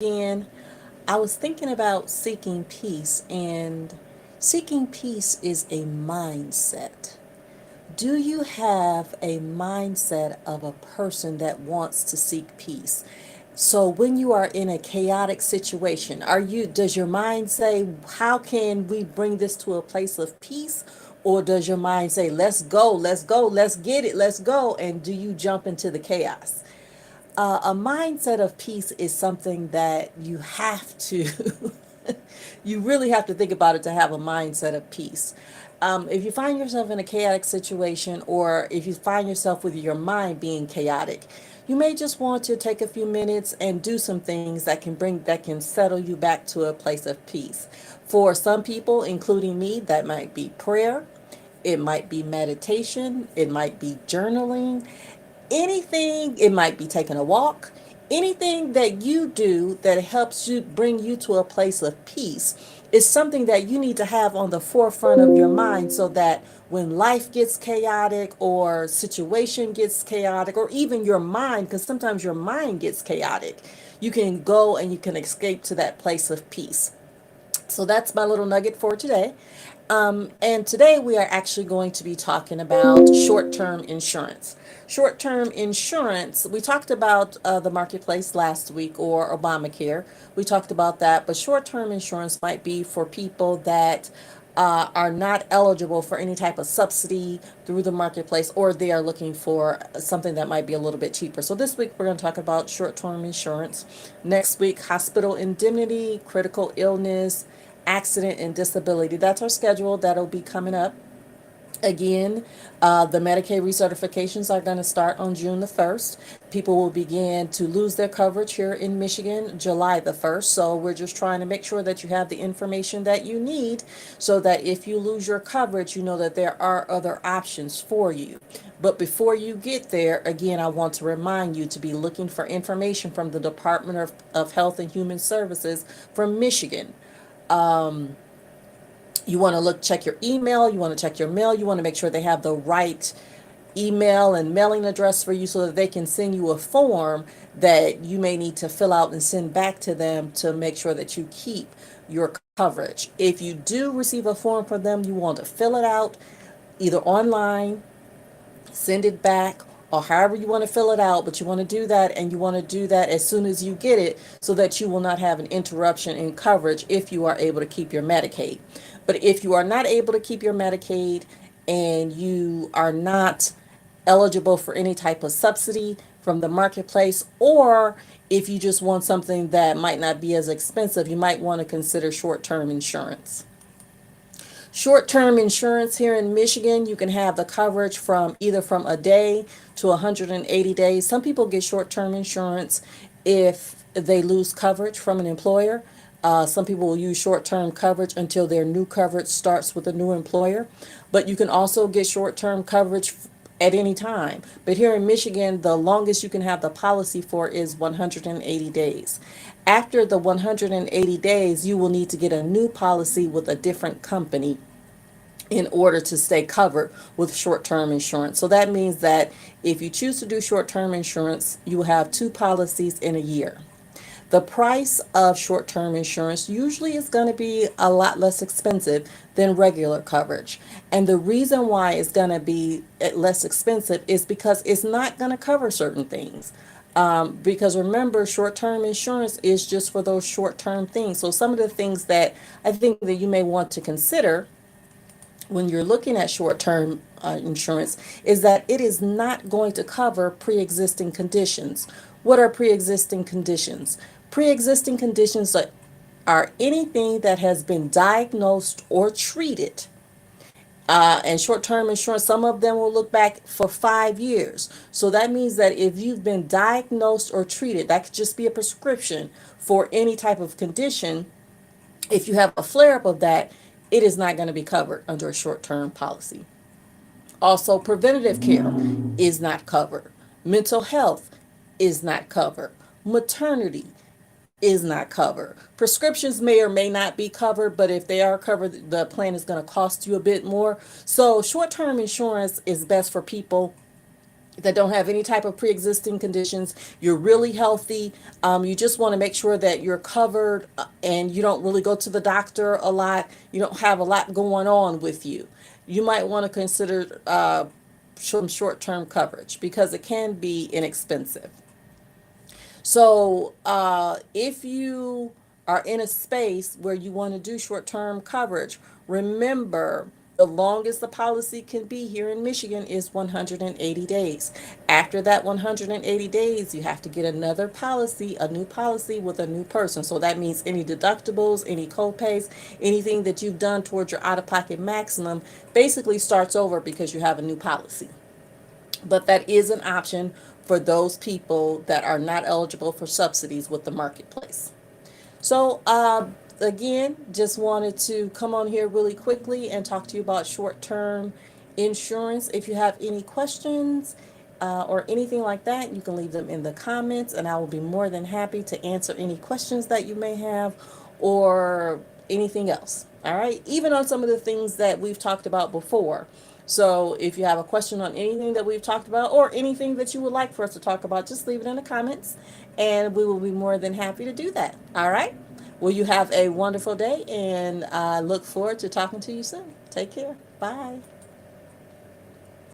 again. I was thinking about seeking peace, and seeking peace is a mindset. Do you have a mindset of a person that wants to seek peace? So when you are in a chaotic situation, does your mind say, how can we bring this to a place of peace? Or does your mind say, let's go, let's go, let's get it, let's go? And do you jump into the chaos? A mindset of peace is something that you have to, you really have to think about it to have a mindset of peace. If you find yourself in a chaotic situation, or if you find yourself with your mind being chaotic, you may just want to take a few minutes and do some things that can settle you back to a place of peace. For some people, including me, that might be prayer, it might be meditation, it might be journaling, anything, it might be taking a walk, anything that you do that helps you bring you to a place of peace is something that you need to have on the forefront of your mind, so that when life gets chaotic or situation gets chaotic, or even your mind, because sometimes your mind gets chaotic, you can go and you can escape to that place of peace. So that's my little nugget for today. And today we are actually going to be talking about short term insurance. Short term insurance, we talked about the marketplace last week, or Obamacare. We talked about that, but short term insurance might be for people that are not eligible for any type of subsidy through the marketplace, or they are looking for something that might be a little bit cheaper. So this week we're going to talk about short term insurance. Next week, hospital indemnity, critical illness, accident, and disability. That's our schedule that'll be coming up. Again, the Medicaid recertifications are going to start on June the 1st. People will begin to lose their coverage here in Michigan July the 1st. So we're just trying to make sure that you have the information that you need, so that if you lose your coverage, you know that there are other options for you. But before you get there, again, I want to remind you to be looking for information from the Department of Health and Human Services from Michigan. You want to check your email, you want to check your mail, you want to make sure they have the right email and mailing address for you, so that they can send you a form that you may need to fill out and send back to them to make sure that you keep your coverage. If you do receive a form from them, you want to fill it out either online, send it back, or however you want to fill it out, but you want to do that, and you want to do that as soon as you get it, so that you will not have an interruption in coverage if you are able to keep your Medicaid. But if you are not able to keep your Medicaid, and you are not eligible for any type of subsidy from the marketplace, or if you just want something that might not be as expensive, you might want to consider short-term insurance. Short-term insurance here in Michigan, you can have the coverage from either from a day to 180 days. Some people get short-term insurance if they lose coverage from an employer. Some people will use short-term coverage until their new coverage starts with a new employer. But you can also get short-term coverage at any time. But here in Michigan, the longest you can have the policy for is 180 days. After the 180 days, you will need to get a new policy with a different company in order to stay covered with short-term insurance. So that means that if you choose to do short-term insurance, you will have two policies in a year. The price of short-term insurance usually is going to be a lot less expensive than regular coverage. And the reason why it's going to be less expensive is because it's not going to cover certain things. Because remember, short-term insurance is just for those short-term things. So some of the things that I think that you may want to consider when you're looking at short-term insurance is that it is not going to cover pre-existing conditions. What are pre-existing conditions? Pre-existing conditions are anything that has been diagnosed or treated. And short-term insurance, some of them will look back for 5 years. So that means that if you've been diagnosed or treated, that could just be a prescription for any type of condition. If you have a flare up of that, it is not going to be covered under a short term policy. Also, preventative care is not covered, mental health is not covered, maternity is not covered. Prescriptions may or may not be covered, but if they are covered, the plan is going to cost you a bit more. So, short term insurance is best for people that don't have any type of pre-existing conditions. You're really healthy. You just want to make sure that you're covered, and you don't really go to the doctor a lot. You don't have a lot going on with you. You might want to consider some short-term coverage because it can be inexpensive. So, if you are in a space where you want to do short term coverage, remember the longest the policy can be here in Michigan is 180 days. After that 180 days, you have to get another policy, a new policy with a new person. So that means any deductibles, any copays, anything that you've done towards your out of pocket maximum basically starts over because you have a new policy. But that is an option for those people that are not eligible for subsidies with the marketplace. So, again, just wanted to come on here really quickly and talk to you about short term insurance. If you have any questions or anything like that, you can leave them in the comments, and I will be more than happy to answer any questions that you may have or anything else. All right, even on some of the things that we've talked about before. So if you have a question on anything that we've talked about or anything that you would like for us to talk about, just leave it in the comments and we will be more than happy to do that. All right. Well, you have a wonderful day, and I look forward to talking to you soon. Take care. Bye.